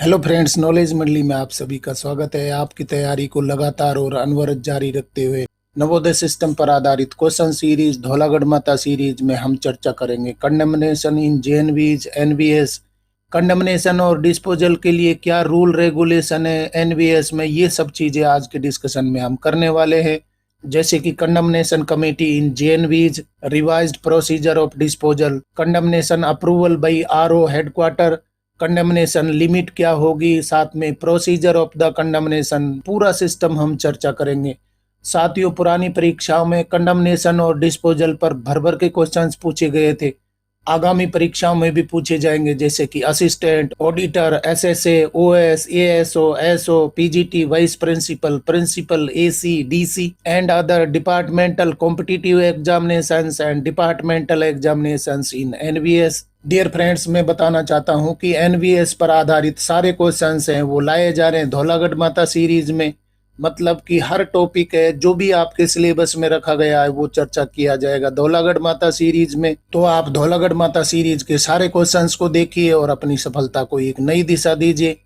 Hello friends, knowledge मंडली में आप सभी का स्वागत है। आपकी तैयारी को लगातार और अनवरत जारी रखते हुए नवोदय सिस्टम पर आधारित क्वेश्चन सीरीज धौलागढ़ माता सीरीज में हम चर्चा करेंगे कंडेमनेशन इन जेएनवीज एनवीएस। कंडेमनेशन और डिस्पोजल के लिए क्या रूल रेगुलेशन है एनवीएस में, ये सब चीजें आज के डिस्कशन में हम करने वाले हैं। जैसे कि condemnation committee in JNVs, revised procedure of disposal, condemnation approval by RO headquarter, condemnation limit क्या होगी, साथ में प्रोसीजर ऑफ द कंडेमनेशन, पूरा सिस्टम हम चर्चा करेंगे। साथियों, पुरानी परीक्षाओं में कंडेमनेशन और डिस्पोजल पर भर भर के क्वेश्चंस पूछे गए थे। आगामी परीक्षाओं में भी पूछे जाएंगे, जैसे कि assistant, auditor, SSA, OS, ASO, SO, PGT, vice principal, principal, AC, DC and other departmental competitive examinations and departmental examinations in NVS. Dear friends, मैं बताना चाहता हूं कि एनवीएस पर आधारित सारे क्वेश्चंस हैं वो लाए जा रहे हैं धौलागढ़ माता सीरीज में। मतलब कि हर टॉपिक है जो भी आपके सिलेबस में रखा गया है वो चर्चा किया जाएगा धौलागढ़ माता सीरीज में। तो आप धौलागढ़ माता सीरीज के सारे क्वेश्चंस को देखिए और अपनी सफलता को एक नई दिशा दीजिए।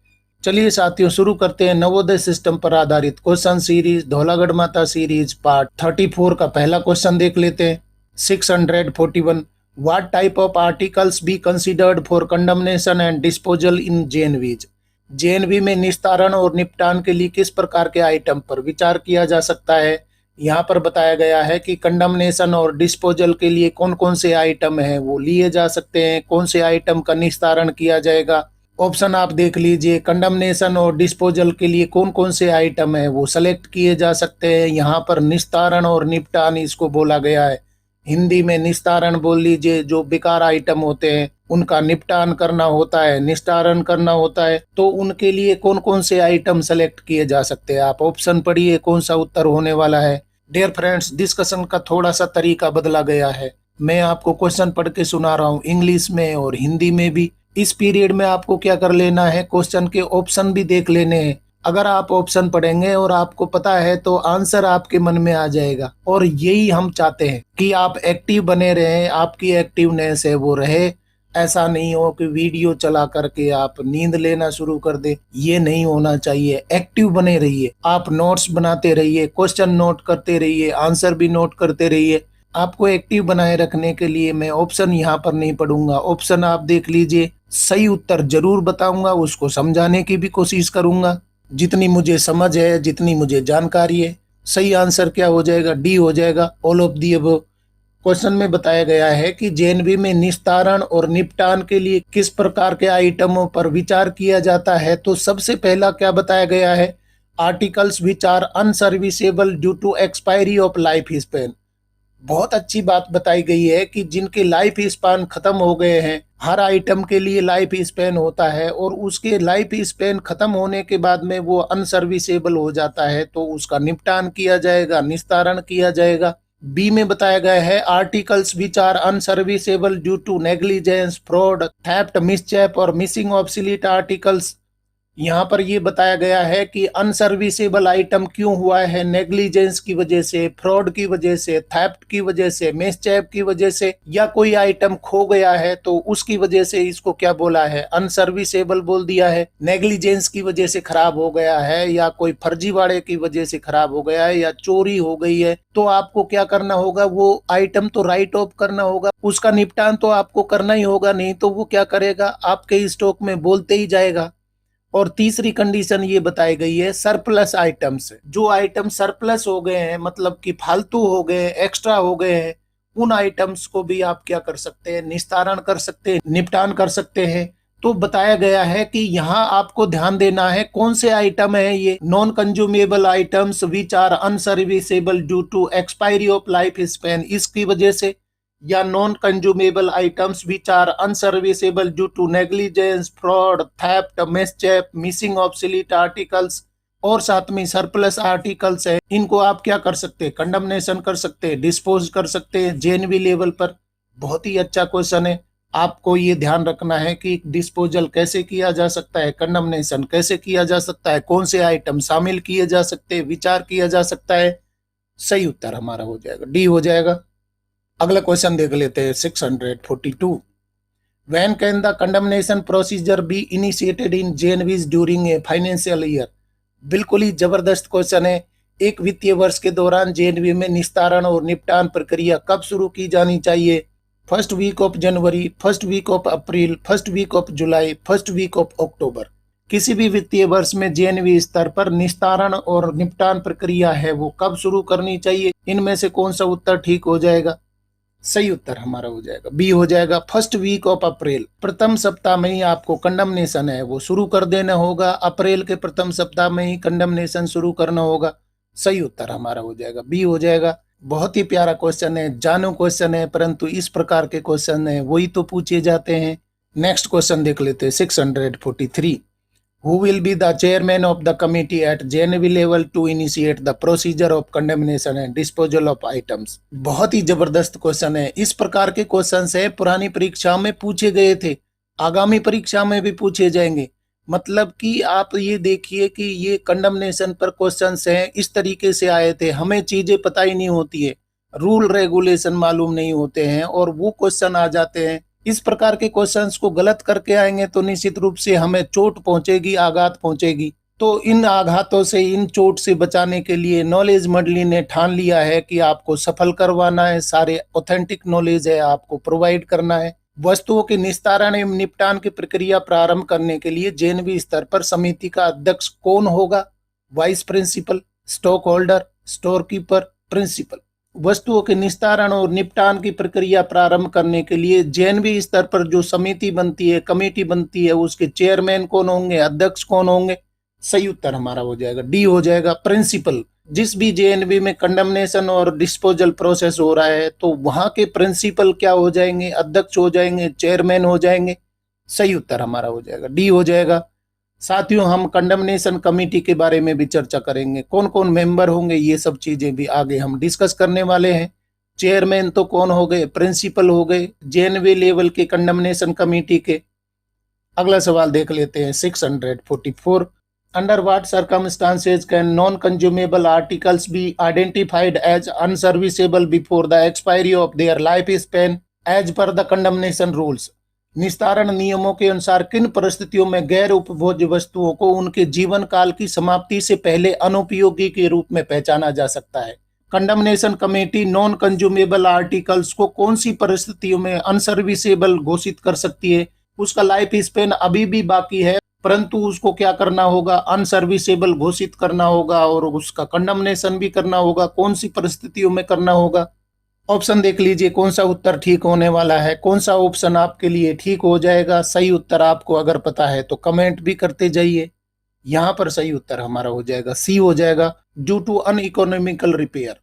चलिए साथियों, शुरू करते हैं नवोदय सिस्टम पर आधारित क्वेश्चन सीरीज धौलागढ़ माता सीरीज पार्ट 34 का पहला क्वेश्चन देख लेते हैं। 641, what type of articles be considered for condemnation and disposal in JNVs. JNV में निस्तारण और निपटान के लिए किस प्रकार के आइटम पर विचार किया जा सकता है। यहाँ पर बताया गया है कि कंडमनेशन और डिस्पोजल के लिए कौन कौन से आइटम हैं वो लिए जा सकते हैं, कौन से आइटम का निस्तारण किया जाएगा। ऑप्शन आप देख लीजिए, कंडमनेशन और डिस्पोजल के लिए कौन कौन से आइटम है वो सेलेक्ट किए जा सकते हैं। यहाँ पर निस्तारण और निपटान इसको बोला गया है। हिंदी में निस्तारण बोल लीजिए, जो बेकार आइटम होते हैं उनका निपटान करना होता है, निस्तारण करना होता है। तो उनके लिए कौन कौन से आइटम सेलेक्ट किए जा सकते हैं, आप ऑप्शन पढ़िए कौन सा उत्तर होने वाला है। डियर फ्रेंड्स, डिस्कशन का थोड़ा सा तरीका बदला गया है। मैं आपको क्वेश्चन पढ़ के सुना रहा हूँ इंग्लिश में और हिंदी में भी। इस पीरियड में आपको क्या कर लेना है, क्वेश्चन के ऑप्शन भी देख लेने हैं। अगर आप ऑप्शन पढ़ेंगे और आपको पता है तो आंसर आपके मन में आ जाएगा। और यही हम चाहते हैं कि आप एक्टिव बने रहें, आपकी एक्टिवनेस है वो रहे। ऐसा नहीं हो कि वीडियो चला करके आप नींद लेना शुरू कर दे, ये नहीं होना चाहिए। एक्टिव बने रहिए, आप नोट्स बनाते रहिए, क्वेश्चन नोट करते रहिए, आंसर भी नोट करते रहिए। आपको एक्टिव बनाए रखने के लिए मैं ऑप्शन यहाँ पर नहीं पढ़ूंगा, ऑप्शन आप देख लीजिए। सही उत्तर जरूर बताऊंगा, उसको समझाने की भी कोशिश करूंगा जितनी मुझे समझ है, जितनी मुझे जानकारी है। सही आंसर क्या हो जाएगा, डी हो जाएगा, all of the above. Question में बताया गया है कि जेएनवी में निस्तारण और निपटान के लिए किस प्रकार के आइटमों पर विचार किया जाता है। तो सबसे पहला क्या बताया गया है, articles which are unserviceable due to expiry of life span. बहुत अच्छी बात बताई गई है कि जिनके लाइफ स्पैन खत्म हो गए हैं, हर आइटम के लिए लाइफ स्पैन होता है और उसके लाइफ स्पैन खत्म होने के बाद में वो अनसर्विसेबल हो जाता है, तो उसका निपटान किया जाएगा, निस्तारण किया जाएगा। बी में बताया गया है, articles which are unserviceable due to negligence, fraud, theft, mishap और मिसिंग ऑब्सोलीट आर्टिकल्स। यहाँ पर ये बताया गया है कि अनसर्विसेबल आइटम क्यों हुआ है, नेग्लिजेंस की वजह से, फ्रॉड की वजह से, थेफ्ट की वजह से, मिसचेप की वजह से, या कोई आइटम खो गया है तो उसकी वजह से इसको क्या बोला है, अनसर्विसेबल बोल दिया है। नेग्लिजेंस की वजह से खराब हो गया है, या कोई फर्जीवाड़े की वजह से खराब हो गया है, या चोरी हो गई है, तो आपको क्या करना होगा, वो आइटम तो राइट ऑफ करना होगा, उसका निपटान तो आपको करना ही होगा, नहीं तो वो क्या करेगा, आपके स्टॉक में बोलते ही जाएगा। और तीसरी कंडीशन ये बताई गई है, सरप्लस आइटम्स, जो आइटम सरप्लस हो गए हैं, मतलब कि फालतू हो गए, एक्स्ट्रा हो गए हैं, उन आइटम्स को भी आप क्या कर सकते हैं, निस्तारण कर सकते हैं, निपटान कर सकते हैं। तो बताया गया है कि यहाँ आपको ध्यान देना है कौन से आइटम है ये, non consumable items which are unserviceable due to expiry of life span, इसकी वजह से, या non consumable items which are unserviceable due to negligence, fraud, theft, mishap, missing obsolete articles, और साथ में सरप्लस आर्टिकल्स है। इनको आप क्या कर सकते हैं, कंडमनेशन कर सकते हैं, डिस्पोज कर सकते हैं जेएनवी लेवल पर। बहुत ही अच्छा क्वेश्चन है। आपको ये ध्यान रखना है कि डिस्पोजल कैसे किया जा सकता है, कंडमनेशन कैसे किया जा सकता है, कौन से आइटम शामिल किए जा सकते हैं, विचार किया जा सकता है। सही उत्तर हमारा हो जाएगा, डी हो जाएगा। अगला क्वेश्चन देख लेते हैं 642। When can the condemnation procedure be initiated in JNVs during a financial year. बिल्कुल ही जबरदस्त क्वेश्चन है। एक वित्तीय वर्ष के दौरान जेएनवी में निस्तारण और निपटान प्रक्रिया कब शुरू की जानी चाहिए? First week of January, first week of April, first week of July, first week of October. किसी भी वित्तीय वर्ष में जेएनवी स्तर पर निस्तारण और निपटान प्रक्रिया है वो कब शुरू करनी चाहिए? इनमें से कौन सा उत्तर ठीक हो जाएगा? सही उत्तर हमारा हो जाएगा बी हो जाएगा, फर्स्ट वीक ऑफ अप्रैल। प्रथम सप्ताह में ही आपको कंडमनेशन है वो शुरू कर देना होगा। अप्रैल के प्रथम सप्ताह में ही कंडमनेशन शुरू करना होगा। सही उत्तर हमारा हो जाएगा बी हो जाएगा। बहुत ही प्यारा क्वेश्चन है, जानो क्वेश्चन है, परंतु इस प्रकार के क्वेश्चन है वही तो पूछे जाते हैं। नेक्स्ट क्वेश्चन देख लेते हैं 643। Who will be the chairman of the committee at JNV level to initiate the procedure of condemnation and disposal of items? बहुत ही जबरदस्त क्वेश्चन है। इस प्रकार के क्वेश्चन से पुरानी परीक्षा में पूछे गए थे, आगामी परीक्षा में भी पूछे जाएंगे। मतलब कि आप ये देखिए कि ये कंडमनेशन पर क्वेश्चन हैं, इस तरीके से आए थे। हमें चीजें पता ही नहीं होती है, रूल रेगुलेशन मालूम नहीं होते हैं और वो क्वेश्चन आ जाते हैं। इस प्रकार के क्वेश्चंस को गलत करके आएंगे तो निश्चित रूप से हमें चोट पहुंचेगी, आघात पहुंचेगी। तो इन आघातों से, इन चोट से बचाने के लिए नॉलेज मंडली ने ठान लिया है कि आपको सफल करवाना है, सारे ऑथेंटिक नॉलेज है आपको प्रोवाइड करना है। वस्तुओं के निस्तारण एवं निपटान की प्रक्रिया प्रारंभ करने के लिए जेएनवी स्तर पर समिति का अध्यक्ष कौन होगा? Vice principal, stock holder, store keeper, principal. वस्तुओं के निस्तारण और निपटान की प्रक्रिया प्रारंभ करने के लिए जेएनवी स्तर पर जो समिति बनती है, कमेटी बनती है, उसके चेयरमैन कौन होंगे, अध्यक्ष कौन होंगे? सही उत्तर हमारा हो जाएगा डी हो जाएगा, प्रिंसिपल। जिस भी जेएनवी में कंडमनेशन और डिस्पोजल प्रोसेस हो रहा है तो वहां के प्रिंसिपल क्या हो जाएंगे? अध्यक्ष हो जाएंगे, चेयरमैन हो जाएंगे। सही उत्तर हमारा हो जाएगा डी हो जाएगा। साथियों, हम कंडमनेशन कमेटी के बारे में भी चर्चा करेंगे, कौन कौन मेंबर होंगे, ये सब चीजें भी आगे हम डिस्कस करने वाले हैं। चेयरमैन तो कौन हो गए? प्रिंसिपल हो गए जेएनवी लेवल के कंडमनेशन कमेटी के। अगला सवाल देख लेते हैं 644। Under what circumstances can non consumable articles be identified as unserviceable before the expiry of their life span as per the condemnation rules? निस्तारण नियमों के अनुसार किन परिस्थितियों में गैर उपभोज्य वस्तुओं को उनके जीवन काल की समाप्ति से पहले अनुपयोगी के रूप में पहचाना जा सकता है? Condemnation committee non consumable articles को कौन सी परिस्थितियों में अनसर्विसेबल घोषित कर सकती है? उसका लाइफ स्पेन अभी भी बाकी है, परंतु उसको क्या करना होगा? अनसर्विसेबल घोषित करना होगा और उसका कंडमनेशन भी करना होगा। कौन सी परिस्थितियों में करना होगा? ऑप्शन देख लीजिए कौन सा उत्तर ठीक होने वाला है, कौन सा ऑप्शन आपके लिए ठीक हो जाएगा। सही उत्तर आपको अगर पता है तो कमेंट भी करते जाइए। यहाँ पर सही उत्तर हमारा हो जाएगा सी हो जाएगा, ड्यू टू अनइकोनॉमिकल रिपेयर।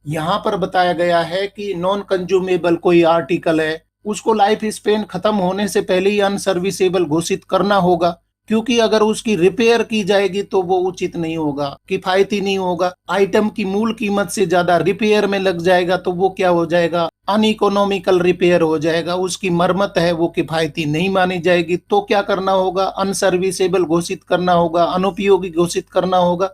यहाँ पर बताया गया है कि नॉन कंज्यूमेबल कोई आर्टिकल है, उसको लाइफ स्पेन खत्म होने से पहले ही अनसर्विसेबल घोषित करना होगा, क्योंकि अगर उसकी रिपेयर की जाएगी तो वो उचित नहीं होगा, किफायती नहीं होगा। आइटम की मूल कीमत से ज्यादा रिपेयर में लग जाएगा तो वो क्या हो जाएगा? अनइकोनॉमिकल रिपेयर हो जाएगा। उसकी मरम्मत है वो किफायती नहीं मानी जाएगी। तो क्या करना होगा? अनसर्विसेबल घोषित करना होगा, अनुपयोगी घोषित करना होगा।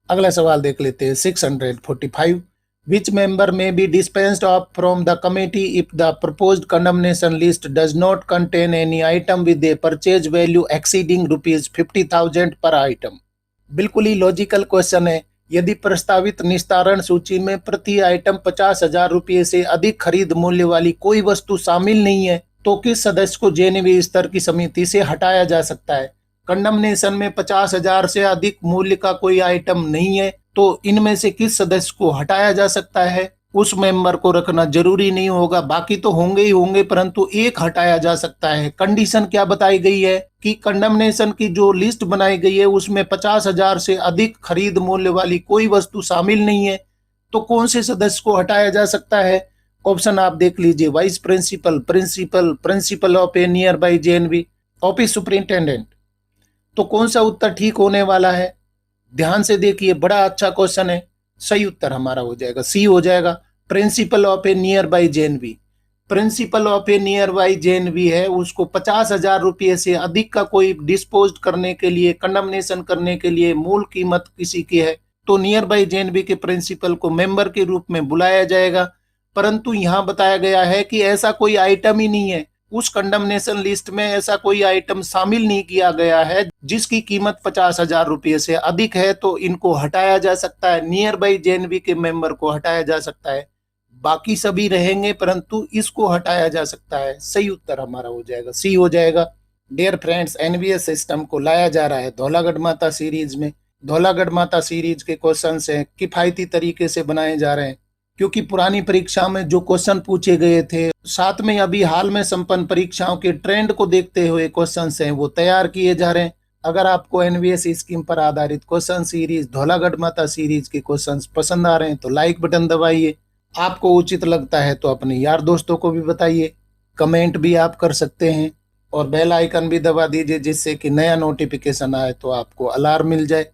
अगला सवाल देख लेते हैं 645। Which member may be dispensed of from the committee if the proposed condemnation list does not contain any item with a purchase value exceeding ₹50,000 per item? बिल्कुल ही लॉजिकल क्वेश्चन है। यदि प्रस्तावित निस्तारण सूची में प्रति आइटम 50,000 रुपये से अधिक खरीद मूल्य वाली कोई वस्तु शामिल नहीं है तो किस सदस्य को जेएनवी स्तर की समिति से हटाया जा सकता है? कंडमनेशन में 50,000 से अधिक मूल्य का कोई आइटम नहीं है तो इनमें से किस सदस्य को हटाया जा सकता है? उस मेंबर को रखना जरूरी नहीं होगा, बाकी तो होंगे ही होंगे, परंतु एक हटाया जा सकता है। कंडीशन क्या बताई गई है कि कंडमनेशन की जो लिस्ट बनाई गई है उसमें 50,000 से अधिक खरीद मूल्य वाली कोई वस्तु शामिल नहीं है, तो कौन से सदस्य को हटाया जा सकता है? ऑप्शन आप देख लीजिए, vice principal, principal, principal of a near by JNV, office superintendent. तो कौन सा उत्तर ठीक होने वाला है? ध्यान से देखिए, बड़ा अच्छा क्वेश्चन है। सही उत्तर हमारा हो जाएगा सी हो जाएगा, principal of a near by JNV. Principal of a near by JNV है, उसको 50,000 रुपये से अधिक का कोई डिस्पोज करने के लिए, कंडमनेशन करने के लिए मूल कीमत किसी की है तो नियर बाई जेएनवी के प्रिंसिपल को मेंबर के रूप में बुलाया जाएगा। परंतु यहाँ बताया गया है कि ऐसा कोई आइटम ही नहीं है उस कंडमनेशन लिस्ट में ऐसा कोई आइटम शामिल नहीं किया गया है जिसकी कीमत 50,000 रुपये से अधिक है, तो इनको हटाया जा सकता है। नियर बाई जेएनवी के मेंबर को हटाया जा सकता है, बाकी सभी रहेंगे परंतु इसको हटाया जा सकता है। सही उत्तर हमारा हो जाएगा सी हो जाएगा। डियर फ्रेंड्स, एनवीएस सिस्टम को लाया जा रहा है धौलागढ़ माता सीरीज में। धौलागढ़ माता सीरीज के क्वेश्चन हैं किफायती तरीके से बनाए जा रहे हैं, क्योंकि पुरानी परीक्षा में जो क्वेश्चन पूछे गए थे, साथ में अभी हाल में संपन्न परीक्षाओं के ट्रेंड को देखते हुए क्वेश्चन हैं वो तैयार किए जा रहे हैं। अगर आपको एनवीएस स्कीम पर आधारित क्वेश्चन सीरीज धौलागढ़ माता सीरीज के क्वेश्चन पसंद आ रहे हैं तो लाइक बटन दबाइए। आपको उचित लगता है तो अपने यार दोस्तों को भी बताइए, कमेंट भी आप कर सकते हैं और बेल आइकन भी दबा दीजिए जिससे कि नया नोटिफिकेशन आए तो आपको अलार्म मिल जाए।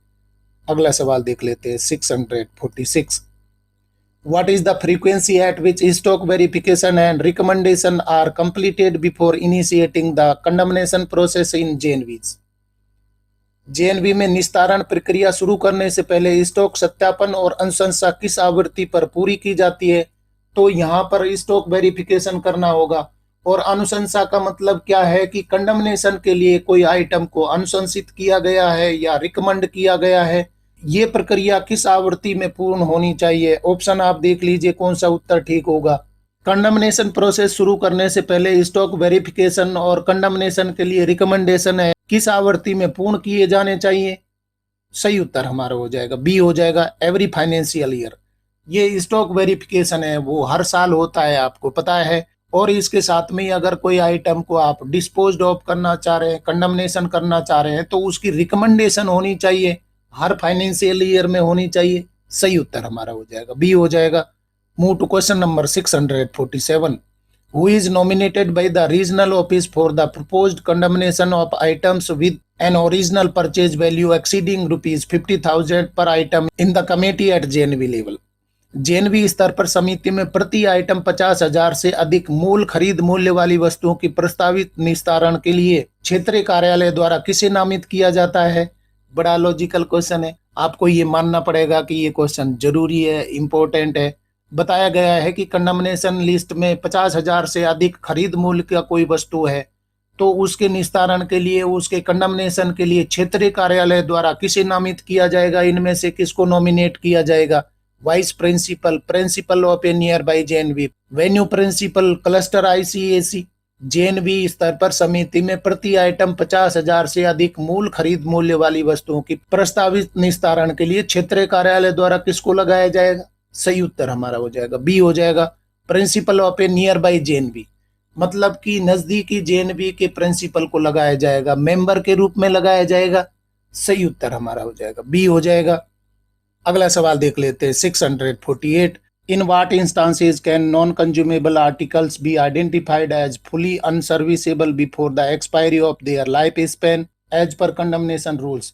अगला सवाल देख लेते हैं 646। What is the frequency at which stock verification and recommendation are completed before initiating the condemnation process in JNVs? JNV में निस्तारण प्रक्रिया शुरू करने से पहले स्टॉक सत्यापन और अनुशंसा किस आवृत्ति पर पूरी की जाती है? तो यहाँ पर स्टॉक वेरिफिकेशन करना होगा। और अनुशंसा का मतलब क्या है कि कंडमनेशन के लिए कोई आइटम को अनुशंसित किया गया है या रिकमेंड किया गया है, ये प्रक्रिया किस आवृत्ति में पूर्ण होनी चाहिए। ऑप्शन आप देख लीजिए कौन सा उत्तर ठीक होगा। कंडमनेशन प्रोसेस शुरू करने से पहले स्टॉक वेरिफिकेशन और कंडमनेशन के लिए रिकमेंडेशन है किस आवृत्ति में पूर्ण किए जाने चाहिए। सही उत्तर हमारा हो जाएगा बी हो जाएगा, एवरी फाइनेंशियल ईयर। ये स्टॉक वेरिफिकेशन है वो हर साल होता है, आपको पता है। और इसके साथ में अगर कोई आइटम को आप डिस्पोज ऑफ करना चाह रहे हैं, कंडमनेशन करना चाह रहे हैं, तो उसकी रिकमेंडेशन होनी चाहिए, हर फाइनेंशियल ईयर में होनी चाहिए। सही उत्तर हमारा हो जाएगा बी हो जाएगा। Move to question number 647। Who is nominated by the regional office for the proposed condemnation of items with an original purchase value exceeding rupees 50,000 per item in the committee at JNV level? JNV स्तर पर समिति में प्रति item 50,000 से अधिक मूल खरीद मूल्य वाली वस्तुओं की प्रस्तावित निस्तारण के लिए क्षेत्रीय कार्यालय द्वारा किसे नामित किया जाता है? बड़ा लॉजिकल क्वेश्चन है, आपको ये मानना पड़ेगा कि ये क्वेश्चन जरूरी है, इंपॉर्टेंट है। बताया गया है कि कंडमनेशन लिस्ट में 50,000 से अधिक खरीद मूल्य का कोई वस्तु है तो उसके निस्तारण के लिए, उसके कंडमनेशन के लिए क्षेत्रीय कार्यालय द्वारा किसे नामित किया जाएगा? इनमें से किसको नॉमिनेट किया जाएगा? Vice principal, principal of a near by JNV, venue principal, cluster ICAC. JNV स्तर पर समिति में प्रति आइटम 50,000 से अधिक मूल खरीद मूल्य वाली वस्तुओं की प्रस्तावित निस्तारण के लिए क्षेत्रीय कार्यालय द्वारा किसको लगाया जाएगा? सही उत्तर हमारा हो जाएगा बी हो जाएगा, principal of a near by JNV. मतलब कि नजदीकी जेएनवी के प्रिंसिपल को लगाया जाएगा, मेंबर के रूप में लगाया जाएगा। सही उत्तर हमारा हो जाएगा बी हो जाएगा। अगला सवाल देख लेते हैं 648। In what instances can non consumable articles be identified as fully unserviceable before the expiry of their life span as per condemnation rules?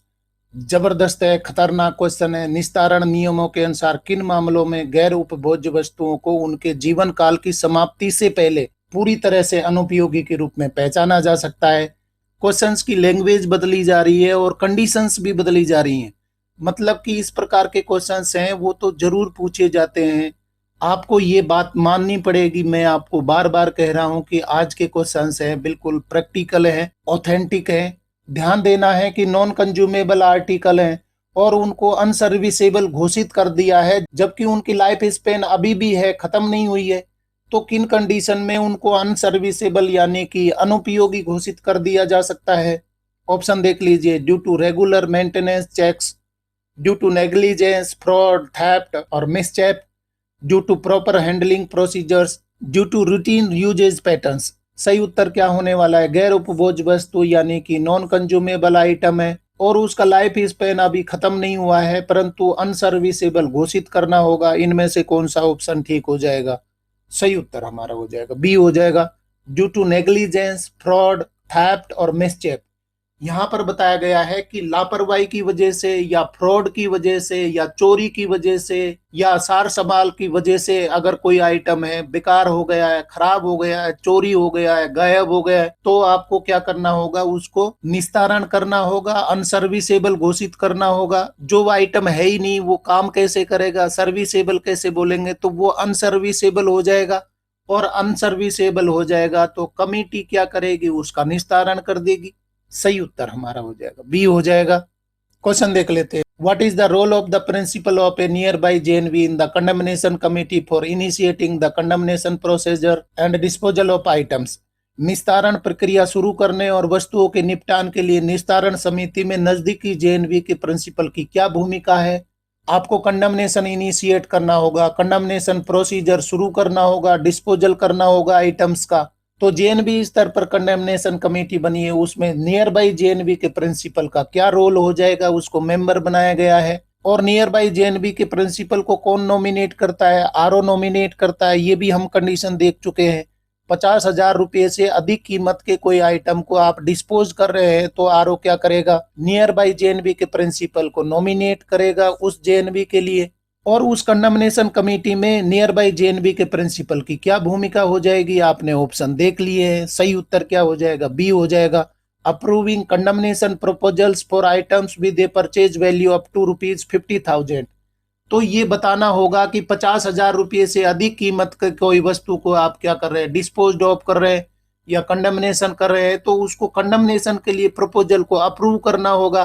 जबरदस्त है, खतरनाक क्वेश्चन है। निस्तारण नियमों के अनुसार किन मामलों में गैर उपभोज्य वस्तुओं को उनके जीवन काल की समाप्ति से पहले पूरी तरह से अनुपयोगी के रूप में पहचाना जा सकता है? क्वेश्चंस की लैंग्वेज बदली जा रही है और कंडीशंस भी बदली जा रही हैं। मतलब कि इस प्रकार के क्वेश्चंस हैं वो तो जरूर पूछे जाते हैं, आपको ये बात माननी पड़ेगी। मैं आपको बार बार कह रहा हूं कि आज के क्वेश्चंस हैं बिल्कुल प्रैक्टिकल है, ऑथेंटिक है। ध्यान देना है कि नॉन कंज्यूमेबल आर्टिकल हैं और उनको अनसर्विसेबल घोषित कर दिया है जबकि उनकी लाइफ स्पेन अभी भी है, खत्म नहीं हुई है। तो किन कंडीशन में उनको अनसर्विसेबल यानी कि अनुपयोगी घोषित कर दिया जा सकता है? ऑप्शन देख लीजिए, due to regular maintenance checks, due to negligence, fraud, theft और mischief, due to proper handling procedures, due to routine usage patterns. सही उत्तर क्या होने वाला है? गैर उपभोज्य वस्तु यानी कि नॉन कंज्यूमेबल आइटम है और उसका लाइफ स्पेन अभी खत्म नहीं हुआ है परंतु अनसर्विसेबल घोषित करना होगा। इनमें से कौन सा ऑप्शन ठीक हो जाएगा? सही उत्तर हमारा हो जाएगा बी हो जाएगा, due to negligence, fraud, theft और मिसचेप। यहाँ पर बताया गया है कि लापरवाही की वजह से या फ्रॉड की वजह से या चोरी की वजह से या सार संभाल की वजह से अगर कोई आइटम है बेकार हो गया है, खराब हो गया है, चोरी हो गया है, गायब हो गया है, तो आपको क्या करना होगा? उसको निस्तारण करना होगा, अनसर्विसेबल घोषित करना होगा। जो आइटम है ही नहीं वो काम कैसे करेगा? सर्विसेबल कैसे बोलेंगे? तो वो अनसर्विसेबल हो जाएगा और अनसर्विसेबल हो जाएगा तो कमेटी क्या करेगी, उसका निस्तारण कर देगी। सही उत्तर हमारा हो जाएगा बी हो जाएगा। क्वेश्चन देख लेते हैं। What is the role of the principal of a near by JNV in the condemnation committee for initiating the condemnation procedure and disposal of items. निस्तारण प्रक्रिया शुरू करने और वस्तुओं के निपटान के लिए निस्तारण समिति में नजदीकी जेएनवी के प्रिंसिपल की क्या भूमिका है। आपको कंडमनेशन इनिशिएट करना होगा, कंडमनेशन प्रोसीजर शुरू करना होगा, डिस्पोजल करना होगा आइटम्स का। तो जेएनवी स्तर पर कंडेमनेशन कमेटी बनी है, उसमें नियर बाई जेएनवी के प्रिंसिपल का क्या रोल हो जाएगा, उसको मेंबर बनाया गया है। और नियर बाई जेएनवी के प्रिंसिपल को कौन नॉमिनेट करता है, आरओ नॉमिनेट करता है। ये भी हम कंडीशन देख चुके हैं। 50,000 रुपये से अधिक कीमत के कोई आइटम को आप डिस्पोज कर रहे हैं तो आरओ क्या करेगा, नियर बाई जेएनवी के प्रिंसिपल को नॉमिनेट करेगा उस जेएनवी के लिए। और उस कंडमनेशन कमेटी में नियर बाई जेएनवी के प्रिंसिपल की क्या भूमिका हो जाएगी, आपने ऑप्शन देख लिए हैं। सही उत्तर क्या हो जाएगा, बी हो जाएगा। Approving condemnation proposals for items with a purchase value up to ₹50,000। तो ये बताना होगा कि 50,000 रुपये से अधिक कीमत की कोई वस्तु को आप क्या कर रहे हैं, डिस्पोज ऑफ कर रहे हैं या कंडमनेशन कर रहे हैं, तो उसको कंडमनेशन के लिए प्रपोजल को अप्रूव करना होगा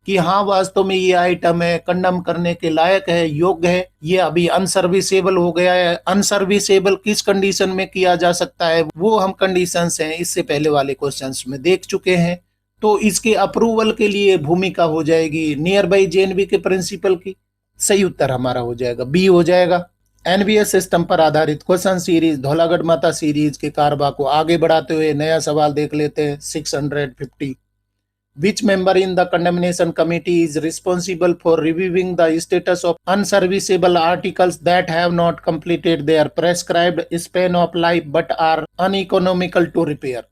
कि हाँ वास्तव में ये आइटम है, कंडम करने के लायक है, योग्य है। ये अभी अनसर्विसेबल हो गया है। अनसर्विसेबल किस कंडीशन में किया जा सकता है, वो हम कंडीशंस हैं इससे पहले वाले क्वेश्चंस में देख चुके हैं। तो इसके अप्रूवल के लिए भूमिका हो जाएगी नियर बाई जेएनवी के प्रिंसिपल की। सही उत्तर हमारा हो जाएगा बी हो जाएगा। एनबीएस सिस्टम पर आधारित क्वेश्चन सीरीज धौलागढ़ माता सीरीज के कारवा को आगे बढ़ाते हुए नया सवाल देख लेते हैं। 650 Which member in the condemnation committee is responsible for reviewing the status of unserviceable articles that have not completed their prescribed span of life but are uneconomical to repair?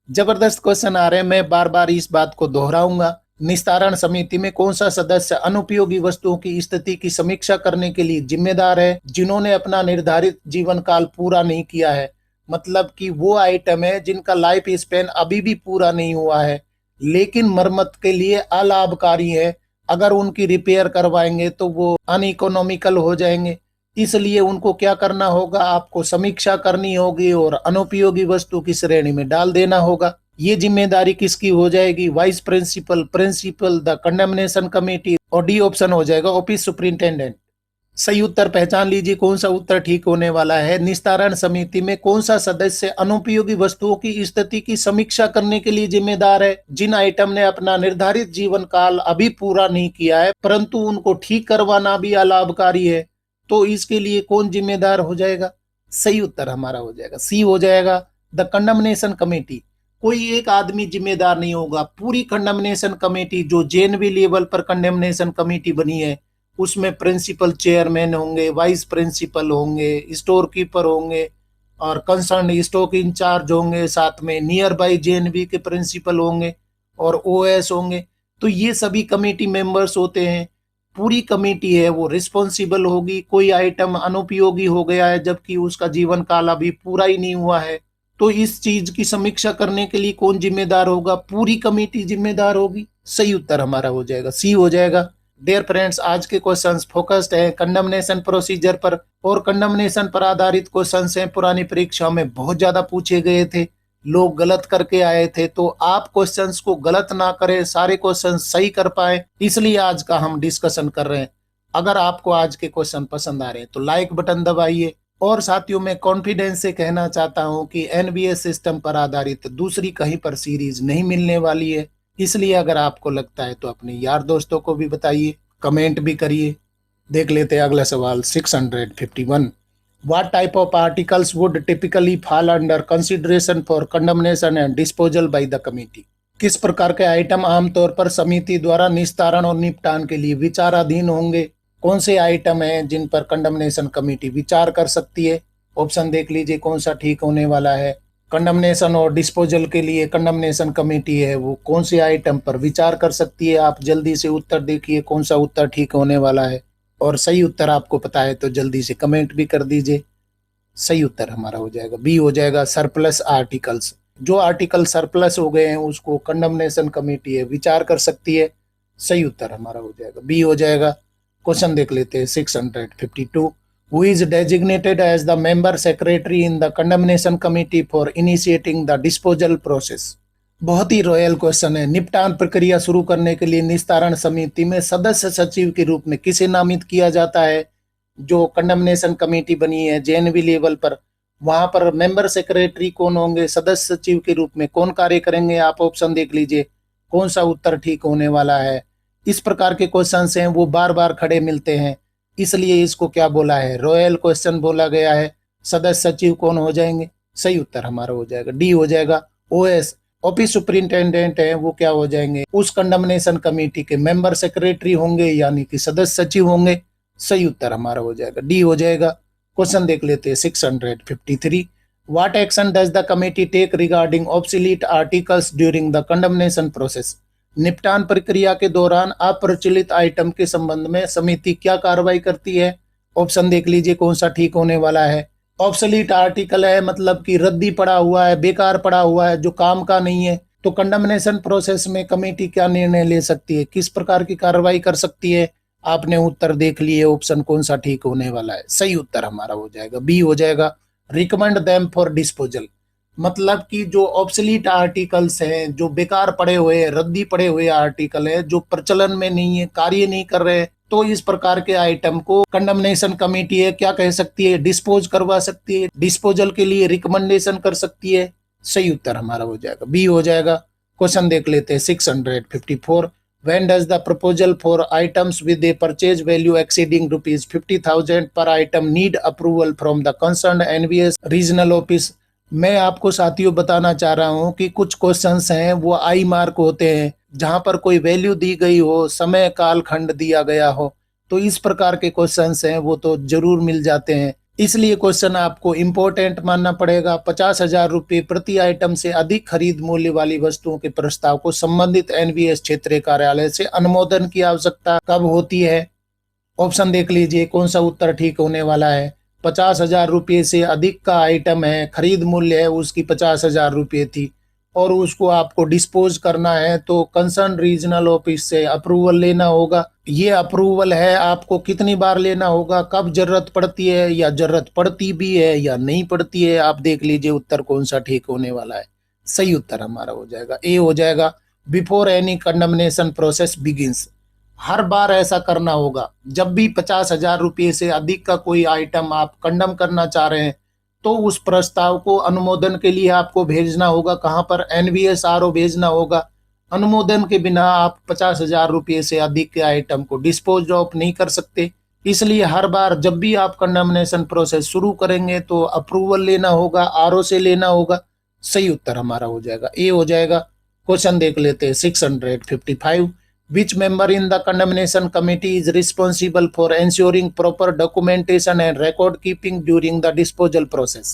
जबरदस्त क्वेश्चन आ रहे हैं, मैं बार बार इस बात को दोहराऊंगा। निस्तारण समिति में कौन सा सदस्य अनुपयोगी वस्तुओं की स्थिति की समीक्षा करने के लिए जिम्मेदार है जिन्होंने अपना निर्धारित जीवन काल पूरा नहीं किया है। मतलब कि वो आइटम है जिनका लाइफ स्पेन अभी भी पूरा नहीं हुआ है लेकिन मरम्मत के लिए अलाभकारी है। अगर उनकी रिपेयर करवाएंगे तो वो अनइकोनॉमिकल हो जाएंगे। इसलिए उनको क्या करना होगा, आपको समीक्षा करनी होगी और अनुपयोगी वस्तु की श्रेणी में डाल देना होगा। ये जिम्मेदारी किसकी हो जाएगी, vice principal, principal, the condemnation committee और डी ऑप्शन हो जाएगा ऑफिस सुपरिंटेंडेंट। सही उत्तर पहचान लीजिए कौन सा उत्तर ठीक होने वाला है। निस्तारण समिति में कौन सा सदस्य अनुपयोगी वस्तुओं की स्थिति की समीक्षा करने के लिए जिम्मेदार है जिन आइटम ने अपना निर्धारित जीवन काल अभी पूरा नहीं किया है परंतु उनको ठीक करवाना भी अलाभकारी है। तो इसके लिए कौन जिम्मेदार हो जाएगा, सही उत्तर हमारा हो जाएगा सी हो जाएगा, द कंडमनेशन कमेटी। कोई एक आदमी जिम्मेदार नहीं होगा, पूरी कंडमनेशन कमेटी जो जेएनवी लेवल पर कंडमनेशन कमेटी बनी है उसमें प्रिंसिपल चेयरमैन होंगे, वाइस प्रिंसिपल होंगे, स्टोर कीपर होंगे और कंसर्न स्टॉक इंचार्ज होंगे, साथ में नियर बाई जेएनवी के प्रिंसिपल होंगे और ओएस होंगे। तो ये सभी कमेटी मेंबर्स होते हैं। पूरी कमेटी है वो रिस्पॉन्सिबल होगी। कोई आइटम अनुपयोगी हो गया है जबकि उसका जीवन काल अभी पूरा ही नहीं हुआ है तो इस चीज की समीक्षा करने के लिए कौन जिम्मेदार होगा, पूरी कमेटी जिम्मेदार होगी। सही उत्तर हमारा हो जाएगा सी हो जाएगा। डियर फ्रेंड्स, आज के क्वेश्चंस फोकस्ड है कंडमनेशन प्रोसीजर पर और कंडमनेशन पर आधारित क्वेश्चंस हैं। पुरानी परीक्षा में बहुत ज्यादा पूछे गए थे, लोग गलत करके आए थे, तो आप क्वेश्चंस को गलत ना करें, सारे क्वेश्चंस सही कर पाए, इसलिए आज का हम डिस्कशन कर रहे हैं। अगर आपको आज के क्वेश्चन पसंद आ रहे हैं तो लाइक बटन दबाइए। और साथियों, मैं कॉन्फिडेंस से कहना चाहता हूं कि एनबीएस सिस्टम पर आधारित दूसरी कहीं पर सीरीज नहीं मिलने वाली है, इसलिए अगर आपको लगता है तो अपने यार दोस्तों को भी बताइए, कमेंट भी करिए। देख लेते हैं अगला सवाल 651। What type of articles would typically fall under consideration for condemnation and disposal by the committee? किस प्रकार के आइटम आमतौर पर समिति द्वारा निस्तारण और निपटान के लिए विचाराधीन होंगे? कौन से आइटम हैं जिन पर कंडमनेशन कमेटी विचार कर सकती है? ऑप्शन देख लीजिए कौन सा ठीक होने वाला है। कंडमनेशन और डिस्पोजल के लिए कंडमनेशन कमेटी है वो कौन से आइटम पर विचार कर सकती है? आप जल्दी से उत्तर देखिए कौन सा उत्तर ठीक होने वाला है। और सही उत्तर आपको पता है तो जल्दी से कमेंट भी कर दीजिए। सही उत्तर हमारा हो जाएगा बी हो जाएगा, सरप्लस आर्टिकल्स। जो आर्टिकल सरप्लस हो गए हैं उसको कंडमनेशन कमेटी है विचार कर सकती है। सही उत्तर हमारा हो जाएगा बी हो जाएगा। क्वेश्चन देख लेते हैं 652। who is designated as the member secretary in the condemnation committee for initiating the disposal process। बहुत ही रॉयल क्वेश्चन है। निपटान प्रक्रिया शुरू करने के लिए निस्तारण समिति में सदस्य सचिव के रूप में किसे नामित किया जाता है? जो कंडमनेशन कमेटी बनी है जेएनवी लेवल पर, वहां पर मेंबर सेक्रेटरी कौन होंगे? सदस्य सचिव के रूप में कौन कार्य करेंगे? आप ऑप्शन देख लीजिए कौन सा उत्तर ठीक होने वाला है। इस प्रकार के क्वेश्चन हैं वो बार बार खड़े मिलते हैं, इसलिए इसको क्या बोला है? रॉयल क्वेश्चन बोला गया है। सदस्य सचिव कौन हो जाएंगे? सही उत्तर हमारा हो जाएगा डी हो जाएगा। ओएस ऑफिस सुपरिंटेंडेंट है वो क्या हो जाएंगे? उस कंडमनेशन कमेटी के मेंबर सेक्रेटरी होंगे यानी कि सदस्य सचिव होंगे। सही उत्तर हमारा हो जाएगा डी हो जाएगा। क्वेश्चन देख लेते हैं 653। What action does the committee take regarding obsolete articles during the condemnation process? निपटान प्रक्रिया के दौरान अप्रचलित आइटम के संबंध में समिति क्या कार्रवाई करती है? ऑप्शन देख लीजिए कौन सा ठीक होने वाला है। ऑब्सोलीट आर्टिकल है मतलब कि रद्दी पड़ा हुआ है, बेकार पड़ा हुआ है, जो काम का नहीं है। तो कंडमनेशन प्रोसेस में कमेटी क्या निर्णय ले सकती है, किस प्रकार की कार्रवाई कर सकती है? आपने उत्तर देख लिए, ऑप्शन कौन सा ठीक होने वाला है? सही उत्तर हमारा हो जाएगा बी हो जाएगा। रिकमेंड देम फॉर डिस्पोजल, मतलब कि जो ऑब्सोलीट आर्टिकल्स हैं, जो बेकार पड़े हुए रद्दी पड़े हुए आर्टिकल है, जो प्रचलन में नहीं है, कार्य नहीं कर रहे, तो इस प्रकार के आइटम को कंडमनेशन कमेटी है क्या कह सकती है? डिस्पोज करवा सकती है, डिस्पोजल के लिए रिकमेंडेशन कर सकती है। सही उत्तर हमारा हो जाएगा बी हो जाएगा। क्वेश्चन देख लेते हैं 654। When does the proposal for items with a purchase value exceeding rupees 50,000 per item need approval from the concerned NVS regional office? मैं आपको साथियों बताना चाह रहा हूं कि कुछ क्वेश्चंस हैं वो आई मार्क होते हैं, जहां पर कोई वैल्यू दी गई हो, समय काल खंड दिया गया हो, तो इस प्रकार के क्वेश्चंस हैं वो तो जरूर मिल जाते हैं। इसलिए क्वेश्चन आपको इंपॉर्टेंट मानना पड़ेगा। 50,000 रुपये प्रति आइटम से अधिक खरीद मूल्य वाली वस्तुओं के प्रस्ताव को संबंधित एनवीएस क्षेत्रीय कार्यालय से अनुमोदन की आवश्यकता कब होती है? ऑप्शन देख लीजिए कौन सा उत्तर ठीक होने वाला है। 50,000 रुपये से अधिक का आइटम है, खरीद मूल्य है उसकी 50,000 रुपये थी और उसको आपको डिस्पोज करना है, तो कंसर्न रीजनल ऑफिस से अप्रूवल लेना होगा। ये अप्रूवल है आपको कितनी बार लेना होगा, कब जरूरत पड़ती है या जरूरत पड़ती भी है या नहीं पड़ती है? आप देख लीजिए उत्तर कौन सा ठीक होने वाला है। सही उत्तर हमारा हो जाएगा ए हो जाएगा। Before any condemnation process begins, हर बार ऐसा करना होगा। जब भी 50,000 रुपये से अधिक का कोई आइटम आप कंडम करना चाह रहे हैं तो उस प्रस्ताव को अनुमोदन के लिए आपको भेजना होगा। कहां पर? एनवीएसआरओ भेजना होगा। अनुमोदन के बिना आप 50,000 रुपये से अधिक के आइटम को डिस्पोज ऑफ नहीं कर सकते। इसलिए हर बार जब भी आप कंडमनेशन प्रोसेस शुरू करेंगे तो अप्रूवल लेना होगा, आरओ से लेना होगा। सही उत्तर हमारा हो जाएगा ए हो जाएगा। क्वेश्चन देख लेते हैं 655। Which member in the condemnation committee is responsible for ensuring proper documentation and record keeping during the disposal process?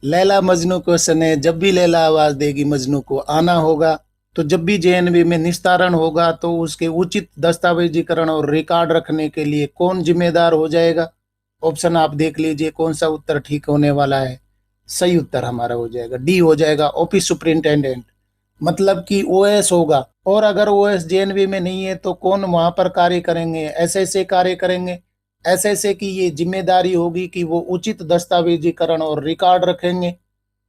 Laila Majnu question है। जब भी लैला आवाज देगी मजनू को आना होगा। तो जब भी जेएनवी में निस्तारण होगा तो उसके उचित दस्तावेजीकरण और रिकॉर्ड रखने के लिए कौन जिम्मेदार हो जाएगा? ऑप्शन आप देख लीजिए कौन सा उत्तर ठीक होने वाला है। सही उत्तर हमारा हो जाएगा डी हो जाएगा। ऑफिस सुपरिंटेंडेंट, मतलब कि ओएस होगा। और अगर ओएस जेएनवी में नहीं है तो कौन वहां पर कार्य करेंगे? एसएसए कार्य करेंगे। एसएसए की ये जिम्मेदारी होगी कि वो उचित दस्तावेजीकरण और रिकॉर्ड रखेंगे।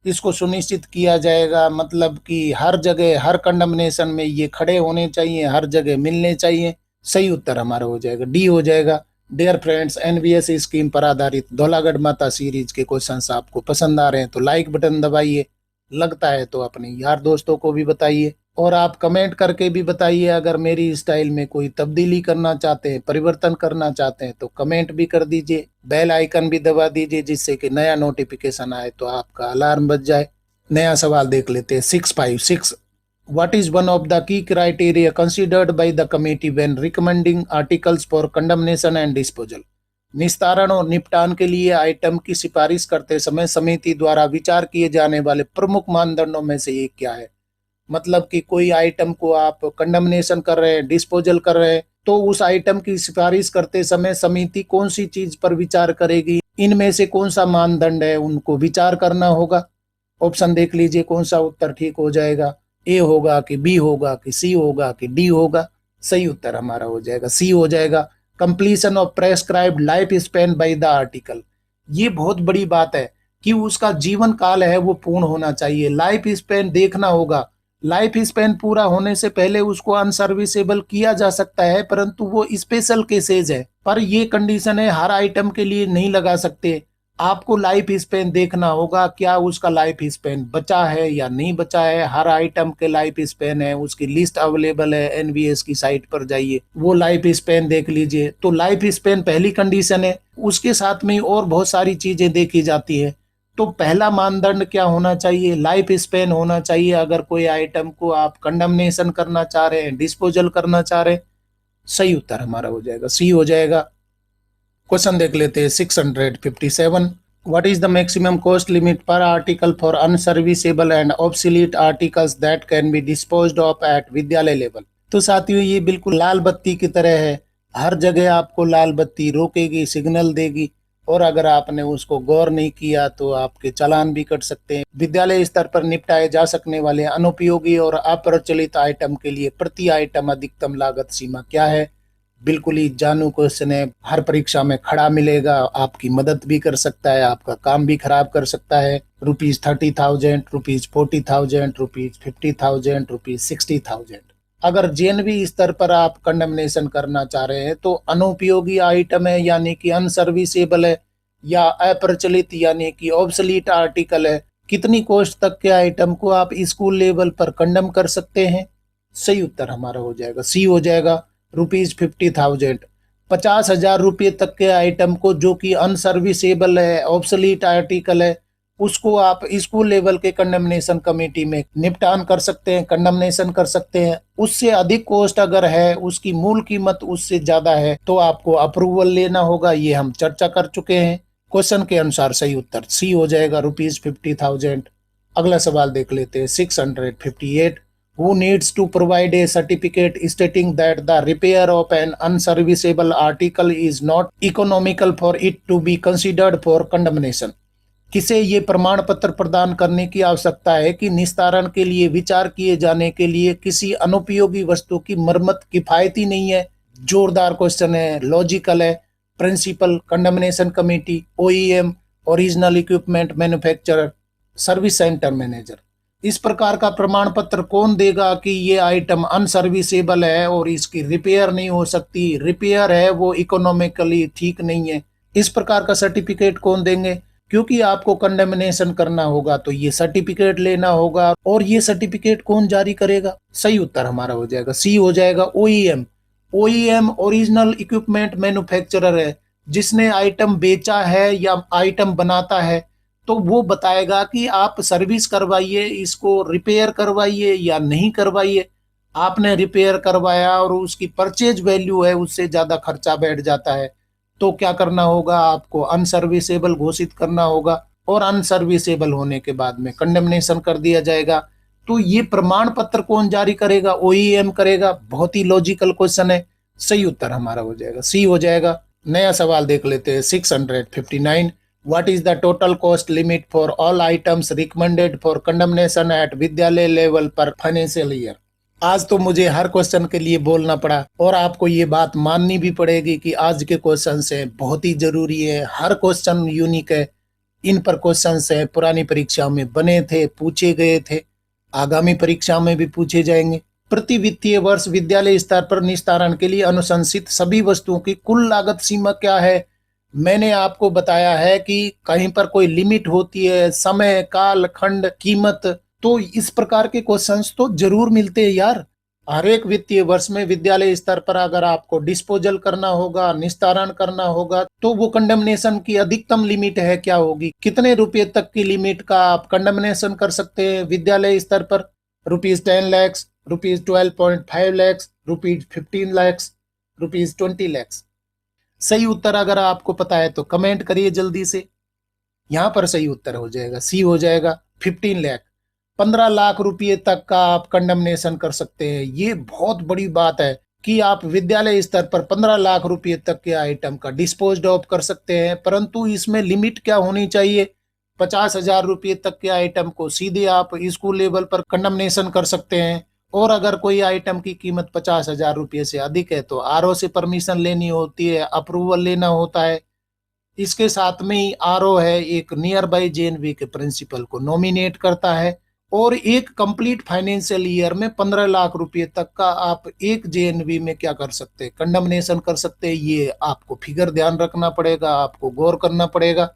इसको सुनिश्चित किया जाएगा, मतलब कि हर जगह हर कंडमनेशन में ये खड़े होने चाहिए, हर जगह मिलने चाहिए। सही उत्तर हमारा हो जाएगा डी हो जाएगा। डियर फ्रेंड्स, एनवीएस स्कीम पर आधारित धौलागढ़ माता सीरीज के क्वेश्चंस आपको पसंद आ रहे हैं तो लाइक बटन दबाइए, लगता है तो अपने यार दोस्तों को भी बताइए और आप कमेंट करके भी बताइए। अगर मेरी स्टाइल में कोई तब्दीली करना चाहते हैं, परिवर्तन करना चाहते हैं तो कमेंट भी कर दीजिए। बेल आइकन भी दबा दीजिए जिससे कि नया नोटिफिकेशन आए तो आपका अलार्म बज जाए। नया सवाल देख लेते हैं 656। What is one of the key criteria considered by the committee when recommending articles for condemnation and disposal? निस्तारण और निपटान के लिए आइटम की सिफारिश करते समय समिति द्वारा विचार किए जाने वाले प्रमुख मानदंडों में से एक क्या है? मतलब कि कोई आइटम को आप कंडमनेशन कर रहे हैं, डिस्पोजल कर रहे हैं, तो उस आइटम की सिफारिश करते समय समिति कौन सी चीज पर विचार करेगी? इनमें से कौन सा मानदंड है उनको विचार करना होगा। ऑप्शन देख लीजिए कौन सा उत्तर ठीक हो जाएगा। ए होगा कि बी होगा कि सी होगा कि डी होगा? सही उत्तर हमारा हो जाएगा सी हो जाएगा। Completion of prescribed life span by the article. ये बहुत बड़ी बात है कि उसका जीवन काल है वो पूर्ण होना चाहिए। लाइफ स्पैन देखना होगा, लाइफ स्पैन पूरा होने से पहले उसको अनसर्विसेबल किया जा सकता है, परंतु वो स्पेशल केसेज है। पर ये कंडीशन है, हर आइटम के लिए नहीं लगा सकते। आपको लाइफ स्पैन देखना होगा, क्या उसका लाइफ स्पैन बचा है या नहीं बचा है। हर आइटम के लाइफ स्पैन है, उसकी लिस्ट अवेलेबल है, एनवीएस की साइट पर जाइए, वो लाइफ स्पैन देख लीजिए। तो लाइफ स्पैन पहली कंडीशन है। उसके साथ में और बहुत सारी चीजें देखी जाती है। तो पहला मानदंड क्या होना चाहिए, लाइफ स्पैन होना चाहिए। अगर कोई आइटम को आप कंडमनेशन करना चाह रहे हैं, डिस्पोजल करना चाह रहे हैं, सही उत्तर हमारा हो जाएगा सी हो जाएगा। क्वेश्चन देख लेते हैं 657। What is the maximum cost limit per article for unserviceable and obsolete articles that can be disposed of at Vidyalaya level. तो साथियों, ये बिल्कुल लाल बत्ती की तरह है। हर जगह आपको लाल बत्ती रोकेगी, सिग्नल देगी, और अगर आपने उसको गौर नहीं किया तो आपके चालान भी कट सकते हैं। विद्यालय स्तर पर निपटाए जा सकने वाले अनुपयोगी और अप्रचलित आइटम के लिए प्रति आइटम अधिकतम लागत सीमा क्या है। बिल्कुल ही जानू क्वेश्चन है, हर परीक्षा में खड़ा मिलेगा, आपकी मदद भी कर सकता है, आपका काम भी खराब कर सकता है। ₹30,000, ₹40,000, ₹50,000, ₹60,000। अगर जेएनवी स्तर पर आप कंडमनेशन करना चाह रहे हैं तो अनुपयोगी आइटम है यानी कि अनसर्विसेबल है, या अप्रचलित यानी कि ऑब्सोलीट आर्टिकल है। कितनी कॉस्ट तक के आइटम को आप स्कूल लेवल पर कंडम कर सकते हैं। सही उत्तर हमारा हो जाएगा सी हो जाएगा, ₹50,000। 50,000 तक के आइटम को, जो कि अनसर्विसेबल है, ऑब्सोलीट आर्टिकल है, उसको आप स्कूल लेवल के कंडमनेशन कमेटी में निपटान कर सकते हैं, कंडमनेशन कर सकते हैं। उससे अधिक कॉस्ट अगर है, उसकी मूल कीमत उससे ज्यादा है, तो आपको अप्रूवल लेना होगा। ये हम चर्चा कर चुके हैं। क्वेश्चन के अनुसार सही उत्तर सी हो जाएगा, ₹50,000। अगला सवाल देख लेते हैं 658। Who needs to provide a certificate stating that the repair of an unserviceable article is not economical for it to be considered for condemnation? किसे ये प्रमाण पत्र प्रदान करने की आवश्यकता है कि निस्तारण के लिए विचार किए जाने के लिए किसी अनुपयोगी वस्तु की मरम्मत किफायती नहीं है। जोरदार क्वेश्चन है, लॉजिकल है। Principal, condemnation committee, OEM, original equipment manufacturer, service centre manager. इस प्रकार का प्रमाण पत्र कौन देगा कि ये आइटम अनसर्विसेबल है और इसकी रिपेयर नहीं हो सकती, रिपेयर है वो इकोनॉमिकली ठीक नहीं है। इस प्रकार का सर्टिफिकेट कौन देंगे, क्योंकि आपको कंडेमनेशन करना होगा तो ये सर्टिफिकेट लेना होगा। और ये सर्टिफिकेट कौन जारी करेगा। सही उत्तर हमारा हो जाएगा सी हो जाएगा, OEM. OEM original equipment manufacturer है, जिसने आइटम बेचा है या आइटम बनाता है, तो वो बताएगा कि आप सर्विस करवाइए, इसको रिपेयर करवाइए या नहीं करवाइए। आपने रिपेयर करवाया और उसकी परचेज वैल्यू है उससे ज्यादा खर्चा बैठ जाता है, तो क्या करना होगा, आपको अनसर्विसेबल घोषित करना होगा, और अनसर्विसेबल होने के बाद में कंडेमनेशन कर दिया जाएगा। तो ये प्रमाण पत्र कौन जारी करेगा, ओईएम करेगा। बहुत ही लॉजिकल क्वेश्चन है, सही उत्तर हमारा हो जाएगा सी हो जाएगा। नया सवाल देख लेते हैं 659। What is the total cost limit for all items recommended for condemnation at विद्यालय लेवल पर फाइनेंशियल ईयर। आज तो मुझे हर क्वेश्चन के लिए बोलना पड़ा, और आपको ये बात माननी भी पड़ेगी कि आज के क्वेश्चन से बहुत ही जरूरी है। हर क्वेश्चन यूनिक है। इन पर क्वेश्चन से पुरानी परीक्षा में बने थे, पूछे गए थे, आगामी परीक्षा में भी पूछे जाएंगे। प्रति वित्तीय वर्ष विद्यालय स्तर पर निस्तारण के लिए अनुशंसित सभी वस्तुओं की कुल लागत सीमा क्या है। मैंने आपको बताया है कि कहीं पर कोई लिमिट होती है, समय, काल, खंड, कीमत। तो इस प्रकार के क्वेश्चंस तो जरूर मिलते हैं यार। हर एक वित्तीय वर्ष में विद्यालय स्तर पर अगर आपको डिस्पोजल करना होगा, निस्तारण करना होगा, तो वो कंडेमनेशन की अधिकतम लिमिट है क्या होगी, कितने रुपए तक की लिमिट का आप कंडेमनेशन कर सकते हैं विद्यालय स्तर पर। ₹10 लाख, ₹12.5 लाख, ₹15 लाख, ₹20 लाख। सही उत्तर अगर आपको पता है तो कमेंट करिए जल्दी से। यहां पर सही उत्तर हो जाएगा सी हो जाएगा, 15 लाख। 15 लाख रुपए तक का आप कंडेमनेशन कर सकते हैं। ये बहुत बड़ी बात है कि आप विद्यालय स्तर पर 15 लाख रुपए तक के आइटम का डिस्पोज ऑफ कर सकते हैं, परंतु इसमें लिमिट क्या होनी चाहिए। 50,000 रुपए तक के आइटम को सीधे आप स्कूल लेवल पर कंडेमनेशन कर सकते हैं, और अगर कोई आइटम की कीमत 50,000 रुपये से अधिक है तो आरओ से परमिशन लेनी होती है, अप्रूवल लेना होता है। इसके साथ में ही आरओ है एक नियर बाई जेएनवी के प्रिंसिपल को नॉमिनेट करता है, और एक कंप्लीट फाइनेंशियल ईयर में 15 लाख रुपए तक का आप एक जेएनवी में क्या कर सकते हैं, कंडमनेशन कर सकते हैं। ये आपको फिगर ध्यान रखना पड़ेगा, आपको गौर करना पड़ेगा।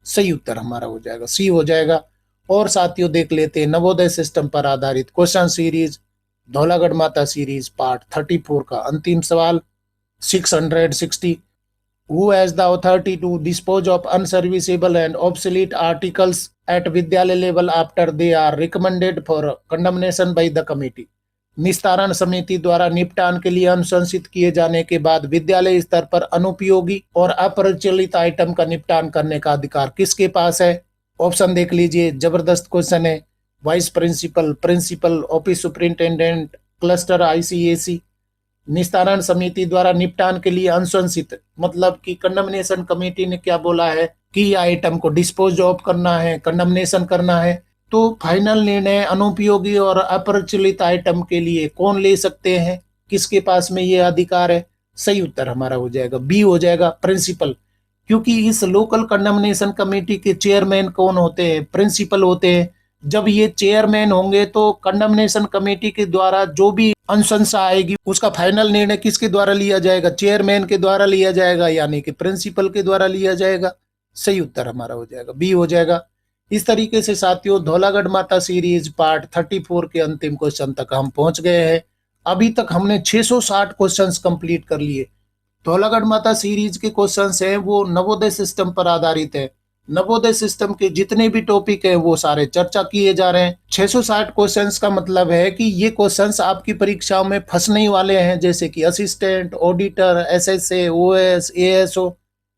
सही उत्तर हमारा हो जाएगा सी हो जाएगा। और साथियों देख लेते हैं नवोदय सिस्टम पर आधारित क्वेश्चन सीरीज धौलागढ़ माता सीरीज पार्ट 34 का अंतिम सवाल 660। Who has the authority to dispose of unserviceable and obsolete articles at Vidyalaya level after they are recommended for condemnation by the committee? निस्तारण समिति द्वारा निपटान के लिए अनुशंसित किए जाने के बाद विद्यालय स्तर पर अनुपयोगी और अप्रचलित आइटम का निपटान करने का अधिकार किसके पास है? ऑप्शन देख लीजिए, जबरदस्त क्वेश्चन है। Vice principal, principal, office superintendent, cluster ICAC. निस्तारण समिति द्वारा निपटान के लिए अनुशंसित मतलब कि कंडमनेशन कमेटी ने क्या बोला है कि आइटम को डिस्पोज ऑफ करना है, कंडमनेशन करना है। तो फाइनल निर्णय अनुपयोगी और अप्रचलित आइटम के लिए कौन ले सकते हैं, किसके पास में ये अधिकार है? सही उत्तर हमारा हो जाएगा बी हो जाएगा, प्रिंसिपल। क्योंकि इस लोकल कंडमनेशन कमेटी के चेयरमैन कौन होते हैं? प्रिंसिपल होते हैं। जब ये चेयरमैन होंगे तो कंडमनेशन कमेटी के द्वारा जो भी अनुशंसा आएगी उसका फाइनल निर्णय किसके द्वारा लिया जाएगा? चेयरमैन के द्वारा लिया जाएगा, यानी कि प्रिंसिपल के द्वारा लिया जाएगा। सही उत्तर हमारा हो जाएगा बी हो जाएगा। इस तरीके से साथियों धौलागढ़ माता सीरीज पार्ट 34 के अंतिम क्वेश्चन तक हम पहुंच गए हैं। अभी तक हमने 660 क्वेश्चंस कंप्लीट कर लिए। धौलागढ़ माता सीरीज के क्वेश्चंस हैं वो नवोदय सिस्टम पर आधारित है। नवोदय सिस्टम के जितने भी टॉपिक हैं वो सारे चर्चा किए जा रहे हैं। 660 क्वेश्चंस का मतलब है कि ये क्वेश्चंस आपकी परीक्षाओं में फंसने वाले हैं, जैसे कि assistant, auditor, SSA, OS, ASO,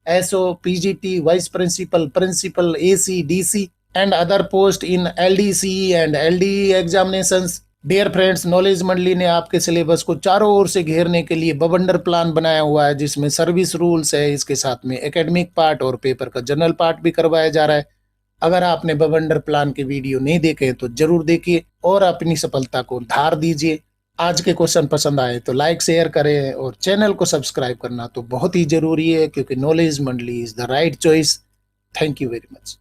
SO, PGT, vice principal, principal, AC, DC and other post in LDC and LDE examinations. Dear friends, knowledge मंडली ने आपके सिलेबस को चारों ओर से घेरने के लिए बवंडर प्लान बनाया हुआ है, जिसमें सर्विस रूल्स है, इसके साथ में एकेडमिक पार्ट और पेपर का जनरल पार्ट भी करवाया जा रहा है। अगर आपने बवंडर प्लान के वीडियो नहीं देखे तो जरूर देखिए और अपनी सफलता को धार दीजिए। आज के क्वेश्चन पसंद आए तो लाइक शेयर करें और चैनल को सब्सक्राइब करना तो बहुत ही जरूरी है, क्योंकि नॉलेज मंडली is the right choice. Thank you very much.